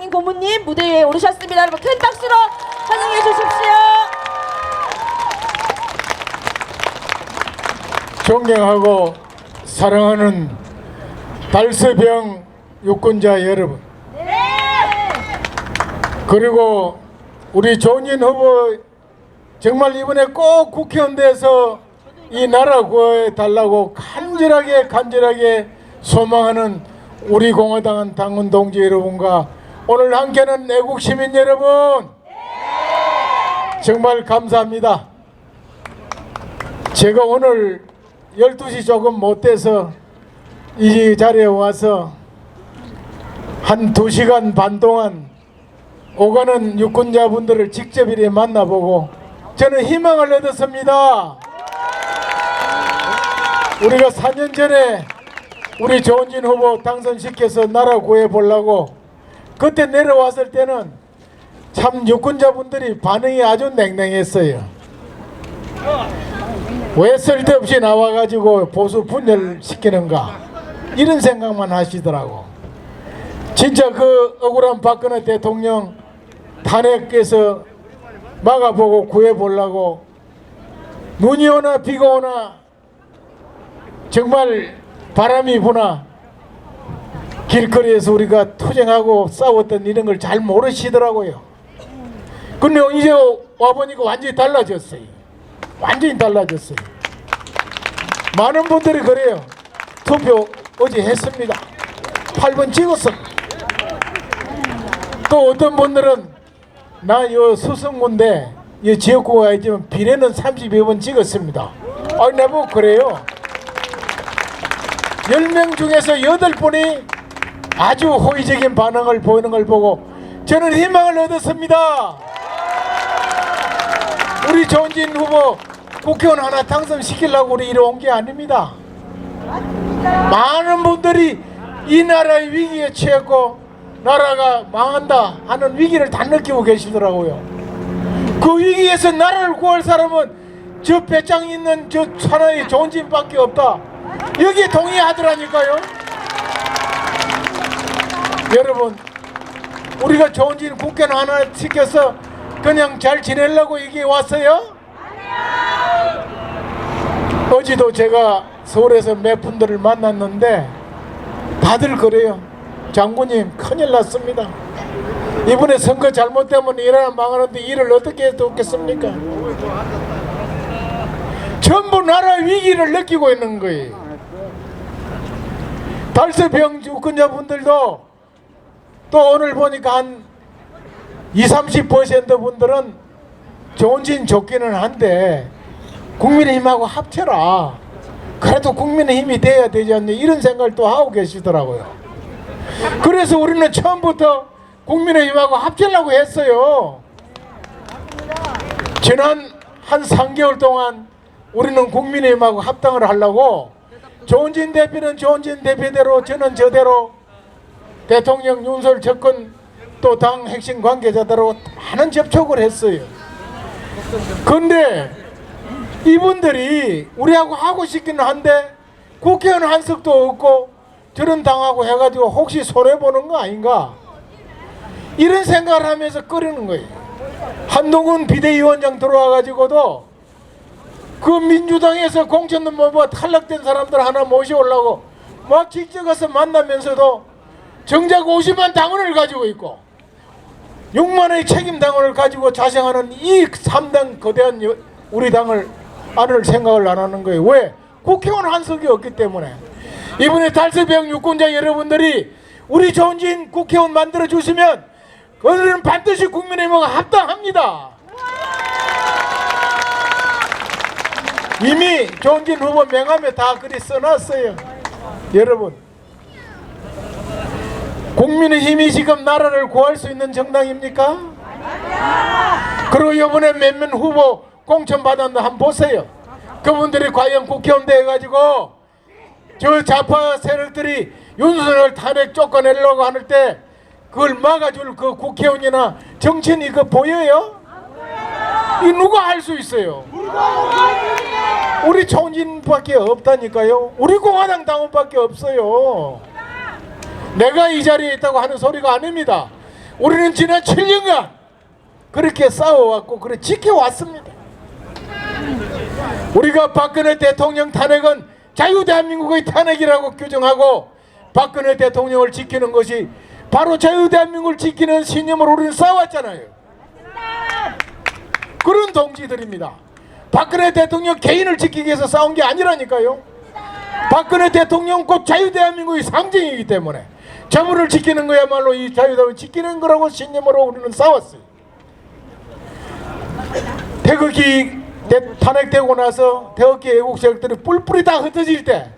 박성인 고문님 무대에 오르셨습니다. 여러분 큰 박수로 환영해 주십시오. 존경하고 사랑하는 달서병 유권자 여러분, 그리고 우리 조은진 후보 정말 이번에 꼭 국회의원 돼서 이 나라 구해 달라고 간절하게 소망하는 우리 공화당 당원 동지 여러분과 오늘 함께하는 애국 시민 여러분, 정말 감사합니다. 제가 오늘 12시 조금 못 돼서 이 자리에 와서 한 2시간 반 동안 오가는 유권자분들을 직접 이렇게 만나보고 저는 희망을 얻었습니다. 우리가 4년 전에 우리 조은진 후보 당선시켜서 나라 구해보려고 그때 내려왔을 때는 참 유권자분들이 반응이 아주 냉랭했어요. 왜 쓸데없이 나와가지고 보수 분열시키는가 이런 생각만 하시더라고. 진짜 그 억울한 박근혜 대통령 탄핵에서 막아보고 구해보려고 눈이 오나 비가 오나 정말 바람이 부나 길거리에서 우리가 투쟁하고 싸웠던 이런 걸 잘 모르시더라고요. 근데 이제 와보니까 완전히 달라졌어요. 완전히 달라졌어요. 많은 분들이 그래요. 투표 어제 했습니다. 8번 찍었어. 또 어떤 분들은 나 요 수성구인데 이 지역구가 있지만 비례는 32번 찍었습니다. 아니 나보고 그래요. 10명 중에서 8분이 아주 호의적인 반응을 보이는 걸 보고 저는 희망을 얻었습니다. 우리 조은진 후보 국회의원 하나 당선시키려고 우리 이리 온 게 아닙니다. 많은 분들이 이 나라의 위기에 처했고 나라가 망한다 하는 위기를 다 느끼고 계시더라고요. 그 위기에서 나라를 구할 사람은 저 배짱 있는 저 사나이 조은진밖에 없다. 여기에 동의하더라니까요. 여러분, 우리가 조은진 국회의원 하나 시켜서 그냥 잘 지내려고 여기 왔어요? 어제도 제가 서울에서 몇 분들을 만났는데 다들 그래요. 장군님 큰일 났습니다. 이번에 선거 잘못되면 이 나라 망하는데 일을 어떻게 해도 없겠습니까? 전부 나라 위기를 느끼고 있는 거예요. 달서병 유권자분들도 또 오늘 보니까 한 20-30% 분들은 조은진 좋기는 한데 국민의힘하고 합쳐라. 그래도 국민의힘이 돼야 되지 않냐 이런 생각을 또 하고 계시더라고요. 그래서 우리는 처음부터 국민의힘하고 합치려고 했어요. 지난 한 3개월 동안 우리는 국민의힘하고 합당을 하려고 조은진 대표는 조은진 대표대로 저는 저대로 대통령 윤석열 접근 또 당 핵심 관계자대로 많은 접촉을 했어요. 그런데 이분들이 우리하고 하고 싶기는 한데 국회의원 한석도 없고 저런 당하고 해가지고 혹시 손해보는 거 아닌가 이런 생각을 하면서 끓이는 거예요. 한동훈 비대위원장 들어와가지고도 그 민주당에서 공천도 뭐 탈락된 사람들 하나 모셔오려고 막 직접 가서 만나면서도 정작 50만 당원을 가지고 있고 6만의 책임 당원을 가지고 자생하는 이 3당 거대한 우리 당을 안을 생각을 안 하는 거예요. 왜? 국회의원 한석이 없기 때문에. 이번에 달서병 유권자 여러분들이 우리 조은진 국회의원 만들어 주시면 그들은 반드시 국민의힘과 합당합니다. 이미 조은진 후보 명함에 다 글이 써놨어요. 여러분, 국민의힘이 지금 나라를 구할 수 있는 정당입니까? 그리고 이번에 몇몇 후보 공천 받았는데 한번 보세요. 그분들이 과연 국회의원 돼가지고 저 좌파 세력들이 윤석열 탄핵 쫓아내려고 하는 때 그걸 막아줄 그 국회의원이나 정치인이 그 보여요? 이 누가 할 수 있어요? 우리 조은진밖에 없다니까요. 우리 공화당 당원밖에 없어요. 내가 이 자리에 있다고 하는 소리가 아닙니다. 우리는 지난 7년간 그렇게 싸워왔고 그렇게 지켜왔습니다. 우리가 박근혜 대통령 탄핵은 자유대한민국의 탄핵이라고 규정하고 박근혜 대통령을 지키는 것이 바로 자유대한민국을 지키는 신념으로 우리는 싸웠잖아요. 그런 동지들입니다. 박근혜 대통령 개인을 지키기 위해서 싸운 게 아니라니까요. 박근혜 대통령 곧 자유대한민국의 상징이기 때문에 저분을 지키는 거야말로 이 자유대한민국을 지키는 거라고 신념으로 우리는 싸웠어요. 태극기 탄핵되고 나서 태극기 애국 세력들이 뿔뿔이 다 흩어질 때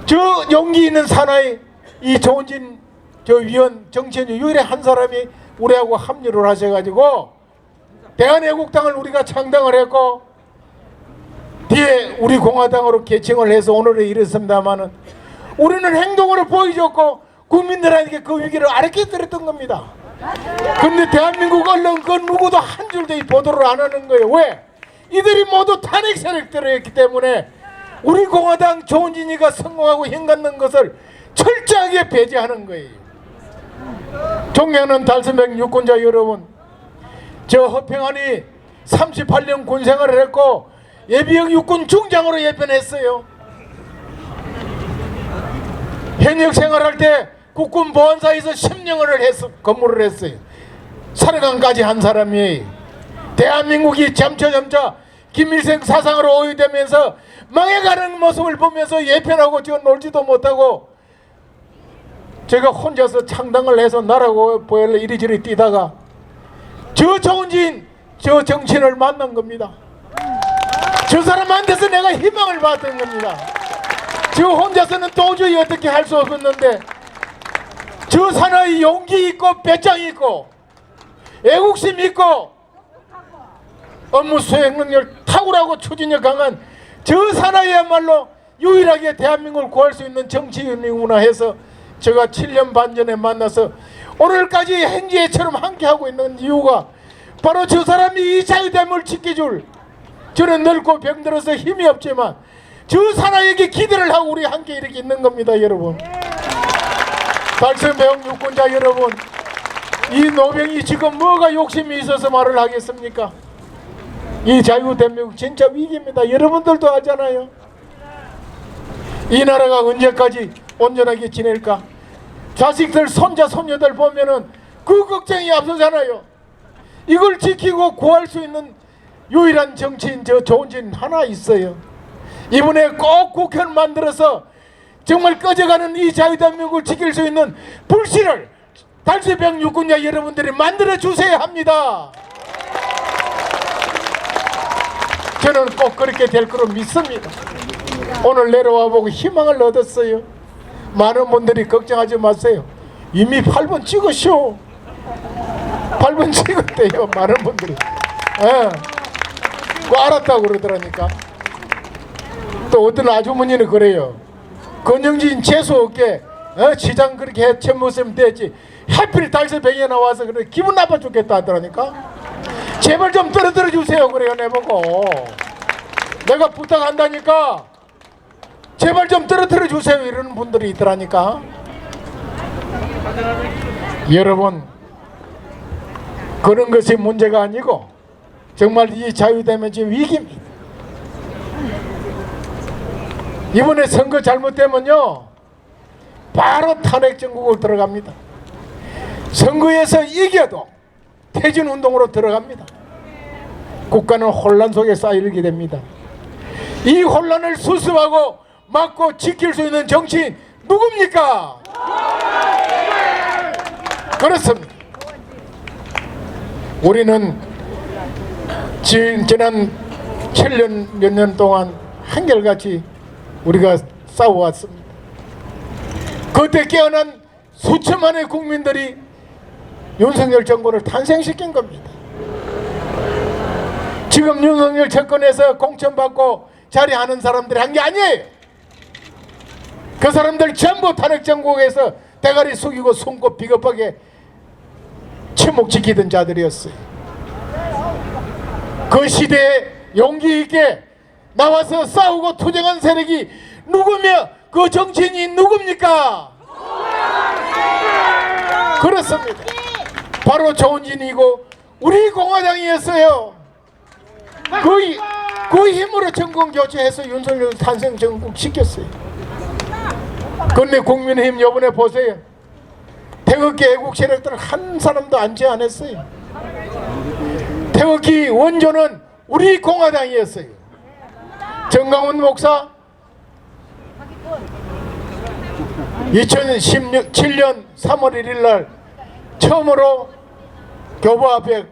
저 용기 있는 사나이 이 조은진 저 위원 정치인 유일의 한 사람이 우리하고 합류를 하셔가지고 대한애국당을 우리가 창당을 했고 뒤에 우리 공화당으로 개칭을 해서 오늘에 이르렀습니다마는 우리는 행동으로 보여줬고 국민들에게 그 위기를 알려드렸던 겁니다. 근데 대한민국 언론 그 누구도 한 줄도 이 보도를 안 하는 거예요. 왜? 이들이 모두 탄핵 세력들이었기 때문에 우리 공화당 조은진이가 성공하고 힘갖는 것을 철저하게 배제하는 거예요. 존경하는 달서명 유권자 여러분, 저 허평환이 38년 군생활을 했고 예비역 육군 중장으로 예편했어요. 현역 생활할 때 국군 보안사에서 10년을 근무를 했어요. 사령관까지 한 사람이 대한민국이 점차 김일성 사상으로 오유되면서 망해가는 모습을 보면서 예편하고 지금 놀지도 못하고 제가 혼자서 창당을 해서 나라고 보일러 이리저리 뛰다가 저 조은진 저 정치인을 만난 겁니다. 저 사람한테서 내가 희망을 받은 겁니다. 저 혼자서는 도저히 어떻게 할 수 없었는데 저 사나이 용기 있고 배짱 있고 애국심 있고 업무 수행 능력 탁월하고 추진력 강한 저 사나이야말로 유일하게 대한민국을 구할 수 있는 정치인이구나 해서 제가 7년 반 전에 만나서 오늘까지 행지애처럼 함께하고 있는 이유가 바로 저 사람이 이 자유대한민국을 지켜줄 저는 늙고 병들어서 힘이 없지만 저 사나이에게 기대를 하고 우리 함께 이렇게 있는 겁니다. 여러분, 달서명 유권자 여러분, 이 노병이 지금 뭐가 욕심이 있어서 말을 하겠습니까? 이 자유대한민국 진짜 위기입니다. 여러분들도 알잖아요. 이 나라가 언제까지 온전하게 지낼까? 자식들 손자 손녀들 보면은 그 걱정이 앞서잖아요. 이걸 지키고 구할 수 있는 유일한 정치인 저 조은진 하나 있어요. 이번에 꼭 국회를 만들어서 정말 꺼져가는 이 자유대한민국을 지킬 수 있는 불씨를 달서명 유권자 여러분들이 만들어 주셔야 합니다. 저는 꼭 그렇게 될 거로 믿습니다. 오늘 내려와 보고 희망을 얻었어요. 많은 분들이 걱정하지 마세요. 이미 8번 찍으쇼. 8번 찍었대요. 많은 분들이. 그거 알았다고 그러더라니까. 또 어떤 아주머니는 그래요. 권영진 재수 없게 시장 그렇게 해체했으면 되지. 하필 달서명에 나와서 그래 기분 나빠 죽겠다 하더라니까. 제발 좀 떨어뜨려 주세요. 그래요. 내보고 내가 부탁한다니까 제발 좀 떨어뜨려 주세요. 이러는 분들이 있더라니까. 여러분, 그런 것이 문제가 아니고 정말 이 자유대한민국 지금 위기입니다. 이번에 선거 잘못되면요 바로 탄핵 정국을 들어갑니다. 선거에서 이겨도 퇴진운동으로 들어갑니다. 국가는 혼란 속에 쌓이게 됩니다. 이 혼란을 수습하고 막고 지킬 수 있는 정치인 누굽니까? 그렇습니다. 우리는 지난 7년 몇 년 동안 한결같이 우리가 싸워왔습니다. 그때 깨어난 수천만의 국민들이 윤석열 정권을 탄생시킨 겁니다. 지금 윤석열 정권에서 공천받고 자리하는 사람들이 한 게 아니에요. 그 사람들 전부 탄핵 정국에서 대가리 숙이고 숨고 비겁하게 침묵지키던 자들이었어요. 그 시대에 용기 있게 나와서 싸우고 투쟁한 세력이 누구며 그 정치인이 누굽니까? 그렇습니다. 바로 조은진이고 우리 공화당이었어요. 그 힘으로 정권 교체해서 윤석열 탄생 정국 시켰어요. 근데 국민의힘 요번에 보세요. 태극기 애국 세력들은 한 사람도 안 제안했어요. 태극기 원조는 우리 공화당이었어요. 정강훈 목사 2017년 3월 1일 날 처음으로 교보 앞에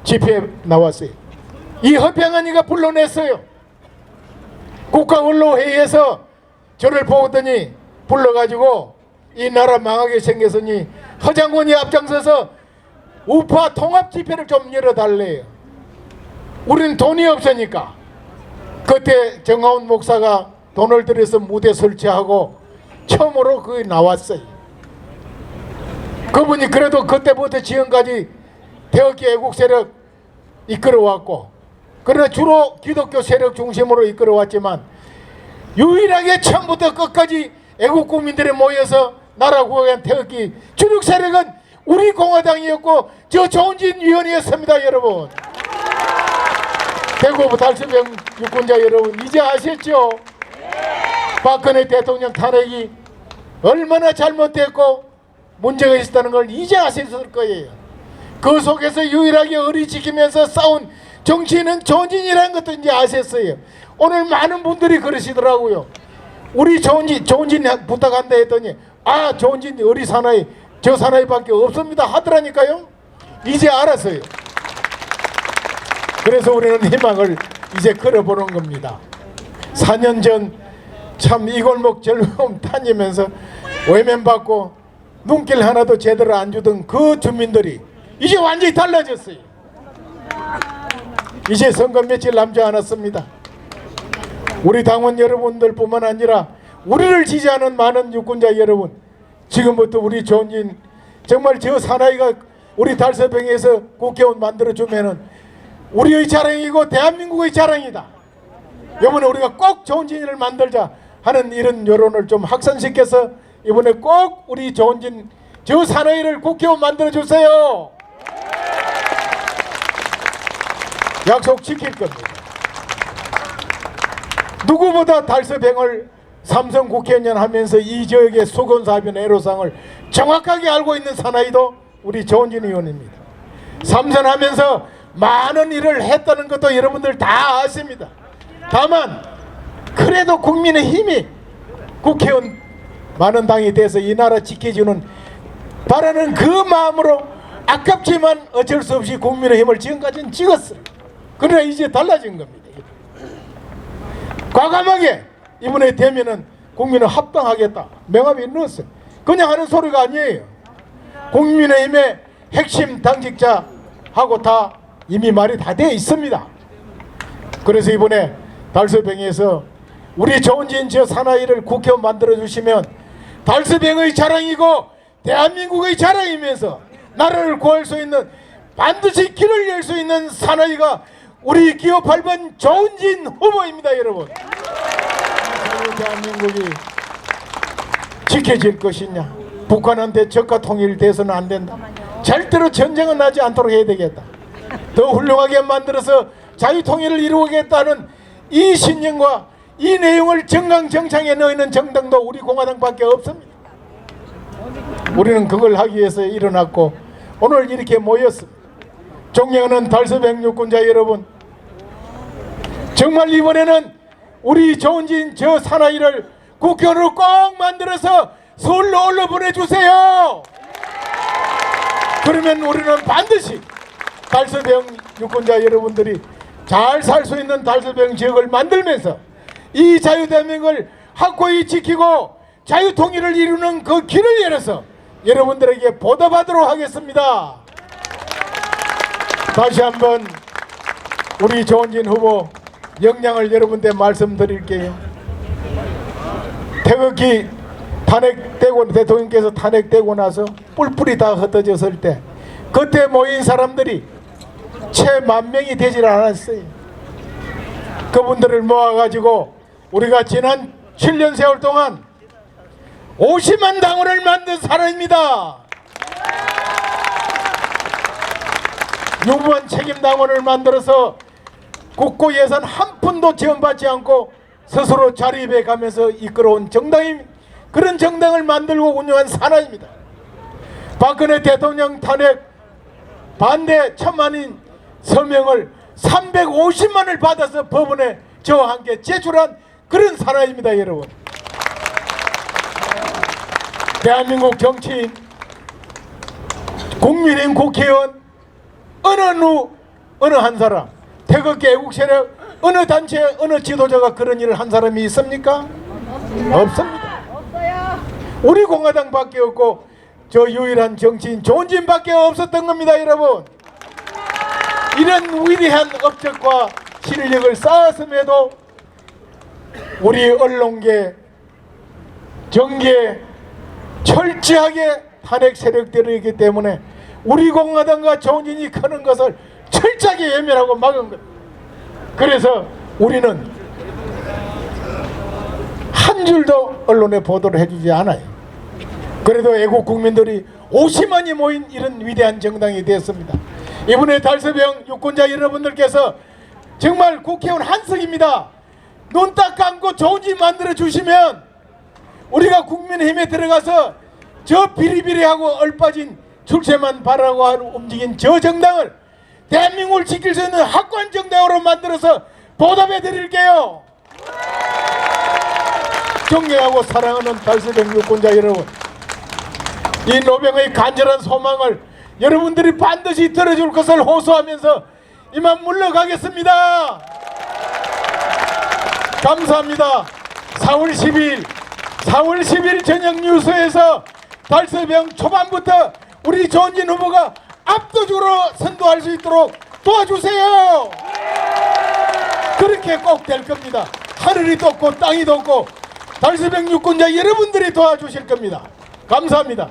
집회에 나왔어요. 이 허평한이가 불러냈어요. 국가언론회의에서 저를 보더니 불러가지고 이 나라 망하게 생겼으니 허장군이 앞장서서 우파 통합 집회를 좀 열어달래요. 우리는 돈이 없으니까. 그때 정하훈 목사가 돈을 들여서 무대 설치하고 처음으로 거기 나왔어요. 그분이 그래도 그때부터 지금까지 태극기 애국 세력 이끌어왔고, 그러나 주로 기독교 세력 중심으로 이끌어왔지만 유일하게 처음부터 끝까지 애국 국민들이 모여서 나라 구하기 태극기 주력 세력은 우리 공화당이었고 저 조은진 위원이었습니다. 여러분, 대구 달서병 유권자 여러분, 이제 아셨죠? 박근혜 대통령 탄핵이 얼마나 잘못됐고 문제가 있었다는 걸 이제 아셨을 거예요. 그 속에서 유일하게 의리 지키면서 싸운 정치인은 조은진이라는 것도 이제 아셨어요. 오늘 많은 분들이 그러시더라고요. 우리 조은진 부탁한다 했더니 아, 조은진 의리 사나이 저 사나이밖에 없습니다 하더라니까요. 이제 알았어요. 그래서 우리는 희망을 이제 걸어보는 겁니다. 4년 전 참 이 골목 즐거움 다니면서 외면받고 눈길 하나도 제대로 안 주던 그 주민들이 이제 완전히 달라졌어요. 이제 선거 며칠 남지 않았습니다. 우리 당원 여러분들 뿐만 아니라 우리를 지지하는 많은 유권자 여러분, 지금부터 우리 조은진 정말 저 사나이가 우리 달서병에서 국회의원 만들어주면은 우리의 자랑이고 대한민국의 자랑이다. 이번에 우리가 꼭 조은진을 만들자 하는 이런 여론을 좀 확산시켜서 이번에 꼭 우리 조은진 저 사나이를 국회의원 만들어주세요. 약속 지킬 겁니다. 누구보다 달서병을 삼성 국회의원 하면서 이 지역의 수건사변 애로사항을 정확하게 알고 있는 사나이도 우리 조은진 의원입니다. 삼선하면서 많은 일을 했다는 것도 여러분들 다 아십니다. 다만 그래도 국민의힘이 국회의원 많은 당이 돼서 이 나라 지켜주는 바라는 그 마음으로 아깝지만 어쩔 수 없이 국민의힘을 지금까지는 찍었어요. 그러나 이제 달라진 겁니다. 과감하게 이번에 되면은 국민은 합당하겠다 명함이 넣었어요. 그냥 하는 소리가 아니에요. 국민의힘의 핵심 당직자하고 다 이미 말이 다 되어 있습니다. 그래서 이번에 달서병에서 우리 조은진 저 사나이를 국회의원 만들어주시면 달서병의 자랑이고 대한민국의 자랑이면서 나라를 구할 수 있는 반드시 길을 열 수 있는 사나이가 우리 기호 8번 조은진 후보입니다. 여러분, 대한민국이 지켜질 것이냐, 북한한테 적과 통일돼서는 안 된다, 절대로 전쟁은 나지 않도록 해야 되겠다, 더 훌륭하게 만들어서 자유통일을 이루겠다는 이 신념과 이 내용을 정강정창에 넣어있는 정당도 우리 공화당밖에 없습니다. 우리는 그걸 하기 위해서 일어났고 오늘 이렇게 모였습니다. 존경하는 달서병 유권자 여러분, 정말 이번에는 우리 조은진 저 사나이를 국회의원으로 꼭 만들어서 서울로 올려 보내주세요. 그러면 우리는 반드시 달서병 유권자 여러분들이 잘 살 수 있는 달서병 지역을 만들면서 이 자유대한민국을 확고히 지키고 자유통일을 이루는 그 길을 열어서 여러분들에게 보답하도록 하겠습니다. 다시 한번 우리 조은진 후보 역량을 여러분께 말씀드릴게요. 태극기 탄핵되고 대통령께서 탄핵되고 나서 뿔뿔이 다 흩어졌을 때 그때 모인 사람들이 채 10,000명이 되질 않았어요. 그분들을 모아가지고 우리가 지난 7년 세월 동안 50만 당원을 만든 사람입니다. 유무한 책임당원을 만들어서 국고 예산 한 푼도 지원받지 않고 스스로 자립해 가면서 이끌어온 정당입니다. 그런 정당을 만들고 운영한 사나이입니다. 박근혜 대통령 탄핵 반대 1,000만인 서명을 350만을 받아서 법원에 저와 함께 제출한 그런 사나이입니다. 여러분, 대한민국 정치인, 국민의힘 국회의원, 어느 한 사람, 태극기 애국 세력 어느 단체 어느 지도자가 그런 일을 한 사람이 있습니까? 없습니다. 우리 공화당밖에 없고 저 유일한 정치인 조은진밖에 없었던 겁니다. 여러분, 이런 위대한 업적과 실력을 쌓았음에도 우리 언론계, 정계 철저하게 탄핵 세력들이기 때문에 우리 공화당과 조은진이 크는 것을 철저하게 예면하고 막은 것. 그래서 우리는 한 줄도 언론에 보도를 해주지 않아요. 그래도 애국 국민들이 50만이 모인 이런 위대한 정당이 되었습니다. 이번에 달서병 유권자 여러분들께서 정말 국회의원 한석입니다. 눈 딱 감고 조은진 만들어 주시면 우리가 국민의힘에 들어가서 저 비리비리하고 얼빠진 출세만 바라고 움직인 저 정당을 대한민국을 지킬 수 있는 확고한 정당으로 만들어서 보답해 드릴게요. 존경하고 사랑하는 달서병 유권자 여러분, 이 노병의 간절한 소망을 여러분들이 반드시 들어줄 것을 호소하면서 이만 물러가겠습니다. 감사합니다. 4월 10일 저녁 뉴스에서 달서병 초반부터 우리 조은진 후보가 압도적으로 선도할 수 있도록 도와주세요. 그렇게 꼭 될 겁니다. 하늘이 떴고 땅이 떴고 달서병 유권자 여러분들이 도와주실 겁니다. 감사합니다.